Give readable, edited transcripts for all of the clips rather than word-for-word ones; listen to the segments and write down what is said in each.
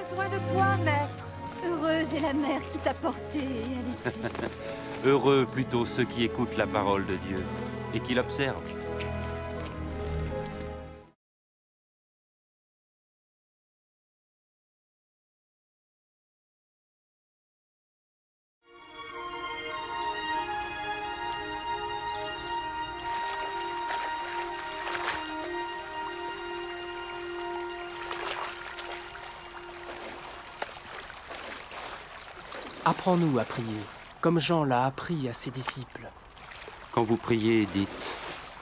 besoin de toi, maître. Heureuse est la mère qui t'a porté et allaitée. Heureux plutôt ceux qui écoutent la parole de Dieu et qui l'observent. Apprends-nous à prier, comme Jean l'a appris à ses disciples. Quand vous priez, dites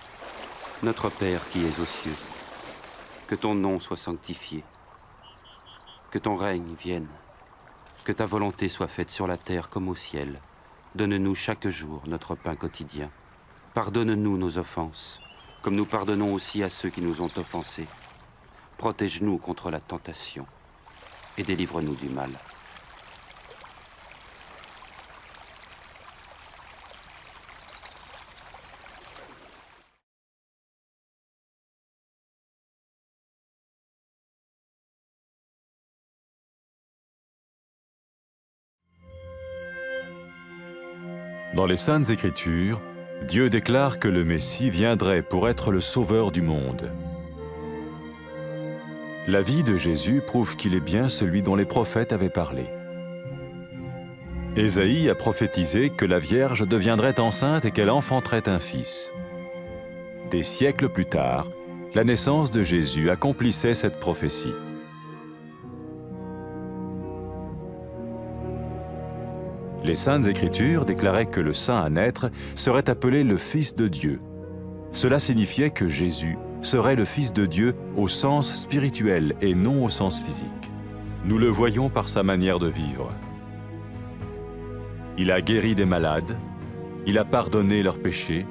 « Notre Père qui es aux cieux, que ton nom soit sanctifié, que ton règne vienne, que ta volonté soit faite sur la terre comme au ciel. Donne-nous chaque jour notre pain quotidien. Pardonne-nous nos offenses, comme nous pardonnons aussi à ceux qui nous ont offensés. Protège-nous contre la tentation et délivre-nous du mal. » Dans les Saintes Écritures, Dieu déclare que le Messie viendrait pour être le sauveur du monde. La vie de Jésus prouve qu'il est bien celui dont les prophètes avaient parlé. Ésaïe a prophétisé que la Vierge deviendrait enceinte et qu'elle enfanterait un fils. Des siècles plus tard, la naissance de Jésus accomplissait cette prophétie. Les Saintes Écritures déclaraient que le saint à naître serait appelé le Fils de Dieu. Cela signifiait que Jésus serait le Fils de Dieu au sens spirituel et non au sens physique. Nous le voyons par sa manière de vivre. Il a guéri des malades, il a pardonné leurs péchés,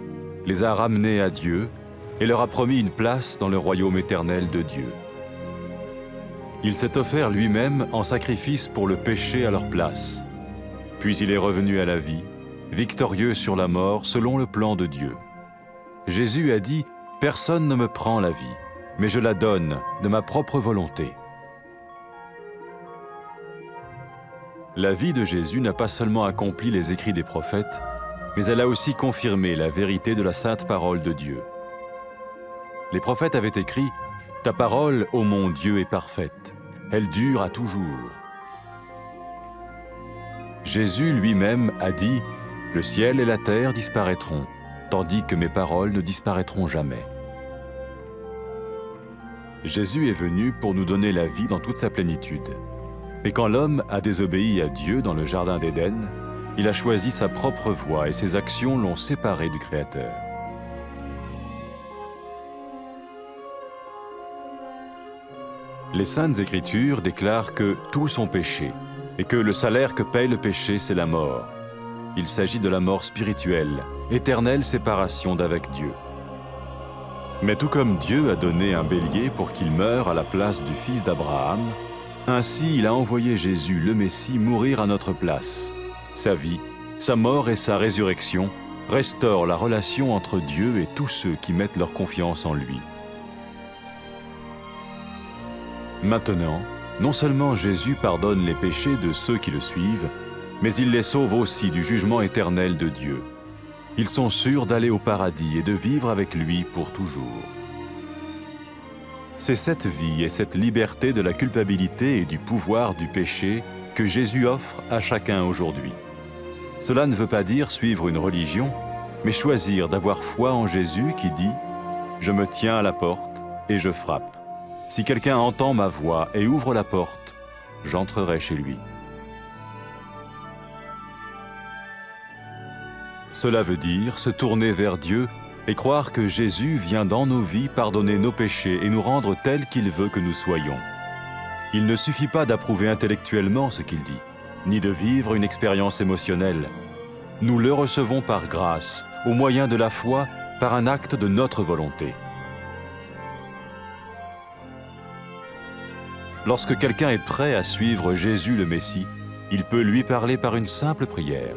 les a ramenés à Dieu et leur a promis une place dans le royaume éternel de Dieu. Il s'est offert lui-même en sacrifice pour le péché à leur place. Puis il est revenu à la vie, victorieux sur la mort selon le plan de Dieu. Jésus a dit « Personne ne me prend la vie, mais je la donne de ma propre volonté. » La vie de Jésus n'a pas seulement accompli les écrits des prophètes, mais elle a aussi confirmé la vérité de la sainte parole de Dieu. Les prophètes avaient écrit « Ta parole, ô mon Dieu, est parfaite, elle dure à toujours. » Jésus lui-même a dit « Le ciel et la terre disparaîtront, tandis que mes paroles ne disparaîtront jamais. » Jésus est venu pour nous donner la vie dans toute sa plénitude. Et quand l'homme a désobéi à Dieu dans le jardin d'Éden, il a choisi sa propre voie et ses actions l'ont séparé du Créateur. Les Saintes Écritures déclarent que tous ont péché et que le salaire que paye le péché, c'est la mort. Il s'agit de la mort spirituelle, éternelle séparation d'avec Dieu. Mais tout comme Dieu a donné un bélier pour qu'il meure à la place du fils d'Abraham, ainsi il a envoyé Jésus, le Messie, mourir à notre place. Sa vie, sa mort et sa résurrection restaurent la relation entre Dieu et tous ceux qui mettent leur confiance en lui. Maintenant, non seulement Jésus pardonne les péchés de ceux qui le suivent, mais il les sauve aussi du jugement éternel de Dieu. Ils sont sûrs d'aller au paradis et de vivre avec lui pour toujours. C'est cette vie et cette liberté de la culpabilité et du pouvoir du péché que Jésus offre à chacun aujourd'hui. Cela ne veut pas dire suivre une religion, mais choisir d'avoir foi en Jésus qui dit « Je me tiens à la porte et je frappe. Si quelqu'un entend ma voix et ouvre la porte, j'entrerai chez lui. » Cela veut dire se tourner vers Dieu et croire que Jésus vient dans nos vies pardonner nos péchés et nous rendre tels qu'il veut que nous soyons. Il ne suffit pas d'approuver intellectuellement ce qu'il dit, ni de vivre une expérience émotionnelle. Nous le recevons par grâce, au moyen de la foi, par un acte de notre volonté. Lorsque quelqu'un est prêt à suivre Jésus le Messie, il peut lui parler par une simple prière.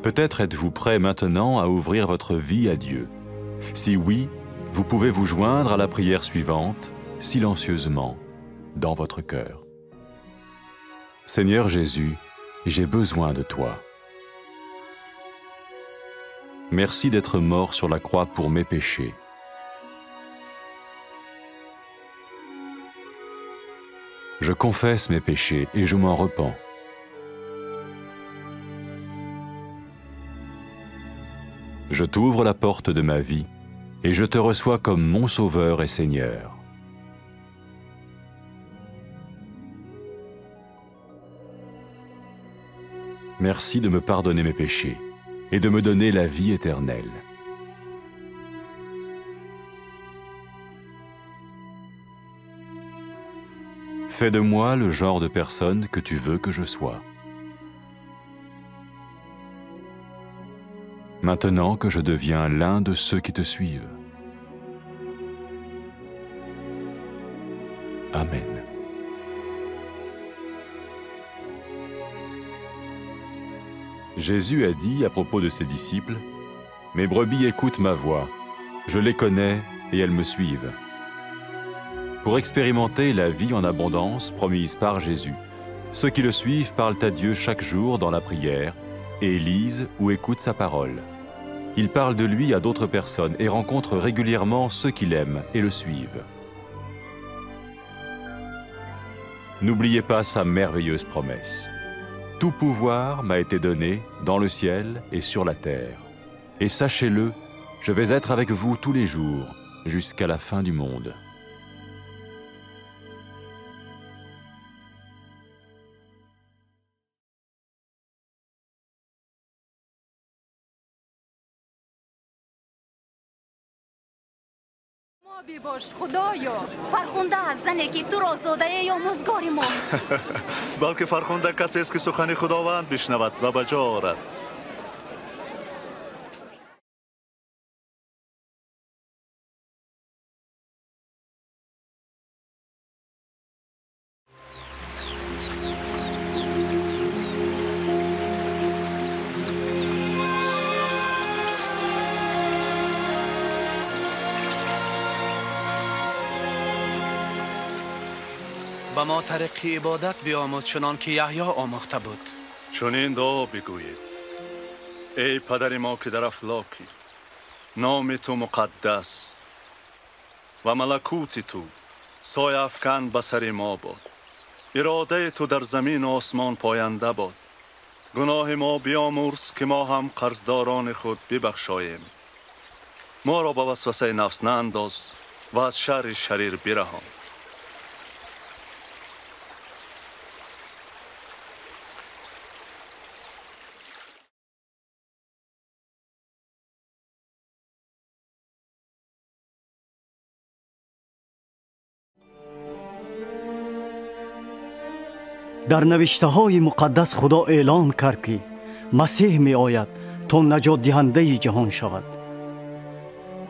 Peut-être êtes-vous prêt maintenant à ouvrir votre vie à Dieu. Si oui, vous pouvez vous joindre à la prière suivante, silencieusement. dans votre cœur. Seigneur Jésus, j'ai besoin de toi. Merci d'être mort sur la croix pour mes péchés. Je confesse mes péchés et je m'en repens. Je t'ouvre la porte de ma vie et je te reçois comme mon Sauveur et Seigneur. Merci de me pardonner mes péchés et de me donner la vie éternelle. Fais de moi le genre de personne que tu veux que je sois. Maintenant que je deviens l'un de ceux qui te suivent. Amen. Jésus a dit à propos de ses disciples, « Mes brebis écoutent ma voix, je les connais et elles me suivent. » Pour expérimenter la vie en abondance promise par Jésus, ceux qui le suivent parlent à Dieu chaque jour dans la prière et lisent ou écoutent sa parole. Ils parlent de lui à d'autres personnes et rencontrent régulièrement ceux qui l'aiment et le suivent. N'oubliez pas sa merveilleuse promesse. Tout pouvoir m'a été donné dans le ciel et sur la terre. Et sachez-le, je vais être avec vous tous les jours, jusqu'à la fin du monde. بیباش خدایا فرخنده از زنی که تو را زاده ای آموزگار ما بلکه فرخنده کسی است که سخن خداوند بشنود و به جا آورد. به ما طریق عبادت بیاموز چنان که یحیی آموخته بود. چنین دعا بگویید: ای پدر ما که در افلاکی، نام تو مقدس و ملکوت تو سایه افکن به سر ما باد. اراده تو در زمین و آسمان پاینده باد. گناه ما بیامرز که ما هم قرضداران خود ببخشاییم. ما را به وسوسه نفس نانداز و از شر شریر برهان. در نوشته‌های مقدس خدا اعلان کرد که مسیح می آید تا نجات دهنده جهان شود.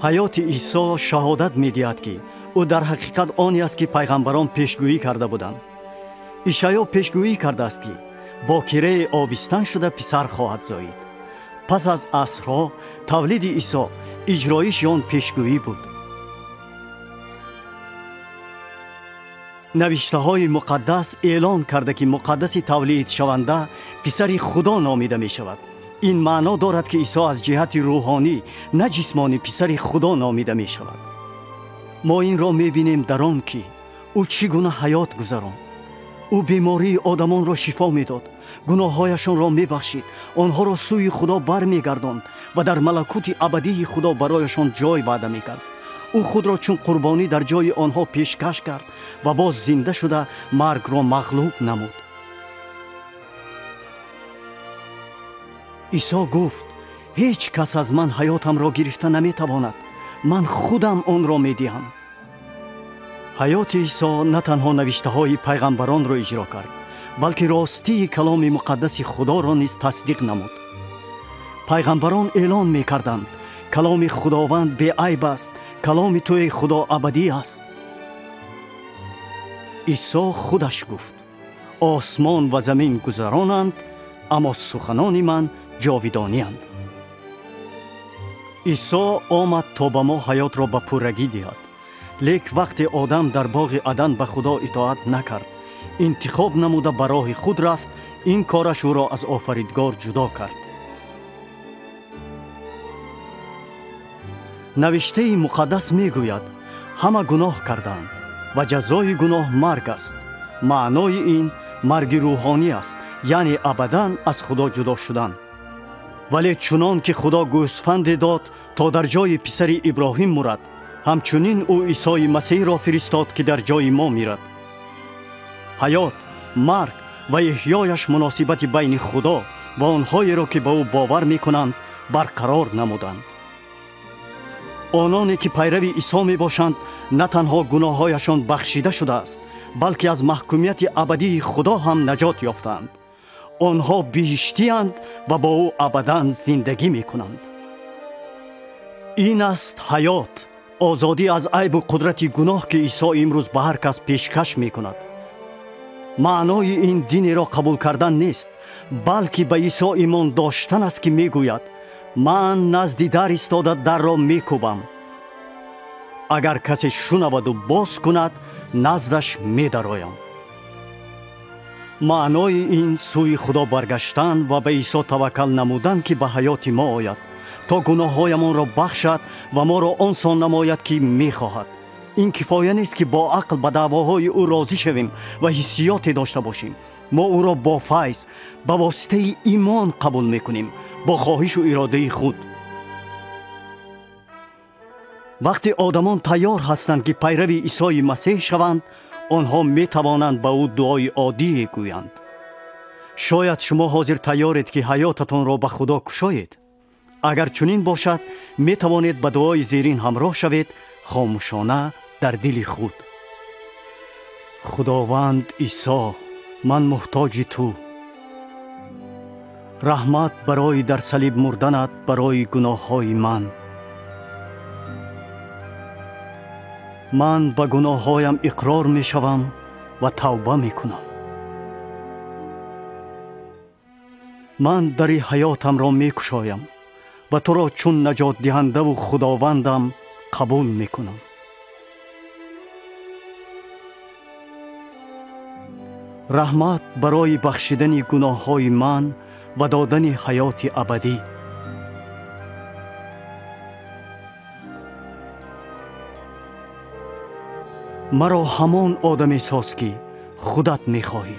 حیات عیسی شهادت می دهد که او در حقیقت آنی است که پیغمبران پیشگویی کرده بودند. اشعیا پیشگویی کرده است که باکره آبستن شده پسر خواهد زایید. پس از عصرها تولید عیسی اجرایش آن پیشگویی بود. نوشته های مقدس اعلان کرده که مقدس تولید شونده پسر خدا نامیده می شود. این معنا دارد که عیسی از جهت روحانی نه جسمانی پسر خدا نامیده می شود. ما این را می بینیم در آن که او چگونه حیات گذراند. او بیماری آدمان را شفا می داد، گناههایشان را می بخشید، آنها را سوی خدا بر می گرداند و در ملکوت ابدی خدا برایشان جای وعده می کرد. او خود را چون قربانی در جای آنها پیشکش کرد و باز زنده شده مرگ را مغلوب نمود. عیسی گفت: هیچ کس از من حیاتم را گرفته نمی تواند، من خودم آن را می دهم. حیات عیسی نه تنها نوشته های پیغمبران را اجرا کرد، بلکه راستی کلام مقدس خدا را نیز تصدیق نمود. پیغمبران اعلان می کردند کلام خداوند بی عیب است، کلام توی خدا ابدی است. عیسی خودش گفت: آسمان و زمین گذرانند اما سخنان من جاودانی اند. عیسی آمد تا به ما حیات را به پرگی دهد. لیک وقتی آدم در باغ عدن به خدا اطاعت نکرد، انتخاب نموده به راه خود رفت، این کارش او را از آفریدگار جدا کرد. نوشته مقدس می گوید همه گناه کردند و جزای گناه مرگ است. معنای این مرگ روحانی است، یعنی ابداً از خدا جدا شدن. ولی چنان که خدا گوسفند داد تا در جای پسر ابراهیم مرد، همچنین او عیسی مسیح را فرستاد که در جای ما میرد. حیات، مرگ و احیایش مناسبت بین خدا و آنهایی را که به او باور میکنند برقرار نمودند. آنانی که پیرو عیسی می باشند نه تنها گناههایشان بخشیده شده است، بلکه از محکومیت ابدی خدا هم نجات یافتند. آنها بهشتی اند و با او ابدا زندگی می کنند. این است حیات، آزادی از عیب و قدرت گناه که عیسی امروز به هر کس پیشکش می کند. معنای این دین را قبول کردن نیست، بلکه به عیسی ایمان داشتن است که می گوید من نزد در ایستاده در را می کوبم. اگر کسی شنود و باز کند نزدش می درایم. معنای این سوی خدا برگشتن و به عیسی توکل نمودن که به حیات ما آید تا گناههایمان را بخشد و ما را آنسان نماید که می خواهد. این کفایه نیست که با عقل به دعواهای او راضی شویم و حسیاتی داشته باشیم. ما او را با فیض به واسطه ایمان قبول می کنیم، با خواهش و اراده خود. وقتی آدمان تیار هستند که پیرو عیسی مسیح شوند، آنها می توانند به او دعای عادی گویند. شاید شما حاضر تیارید که حیاتتان را به خدا کشایید. اگر چنین باشد می توانید به دعای زیرین همراه شوید، خاموشانه در دل خود. خداوند عیسی، من محتاج تو. رحمت برای در صلیب مردنت برای گناههای من. من به گناههایم اقرار می شوم و توبه می کنم. من در حیاتم را می کشایم و تو را چون نجات دهنده و خداوندم قبول می کنم. رحمت برای بخشیدن گناههای من و دادن حیات ابدی. مرا همان آدمی ساز که خودت می‌خواهی،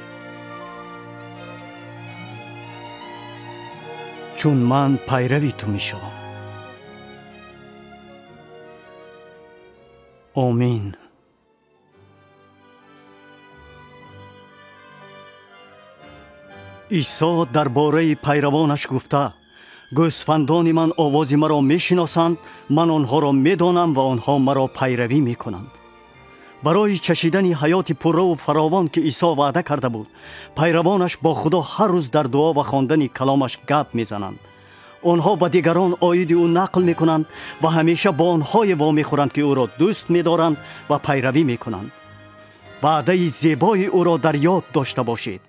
چون من پیروی تو می‌شوم. آمین. عیسی درباره پیروانش گفته گوسفندان من آواز مرا میشناسند، من آنها را میدانم و آنها مرا پیروی میکنند. برای چشیدن حیات پررو و فراوان که عیسی وعده کرده بود، پیروانش با خدا هر روز در دعا و خواندن کلامش گپ میزنند. آنها به دیگران آیید او نقل میکنند و همیشه با آنهای وامی خورند که او را دوست میدارند و پیروی میکنند. وعده زیبای او را در یاد داشته باشید.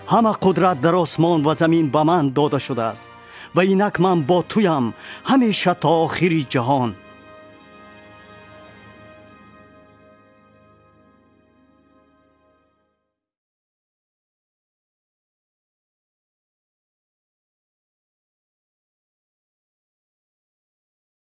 همه قدرت در آسمان و زمین به من داده شده است و اینک من با تویم همیشه تا آخر جهان.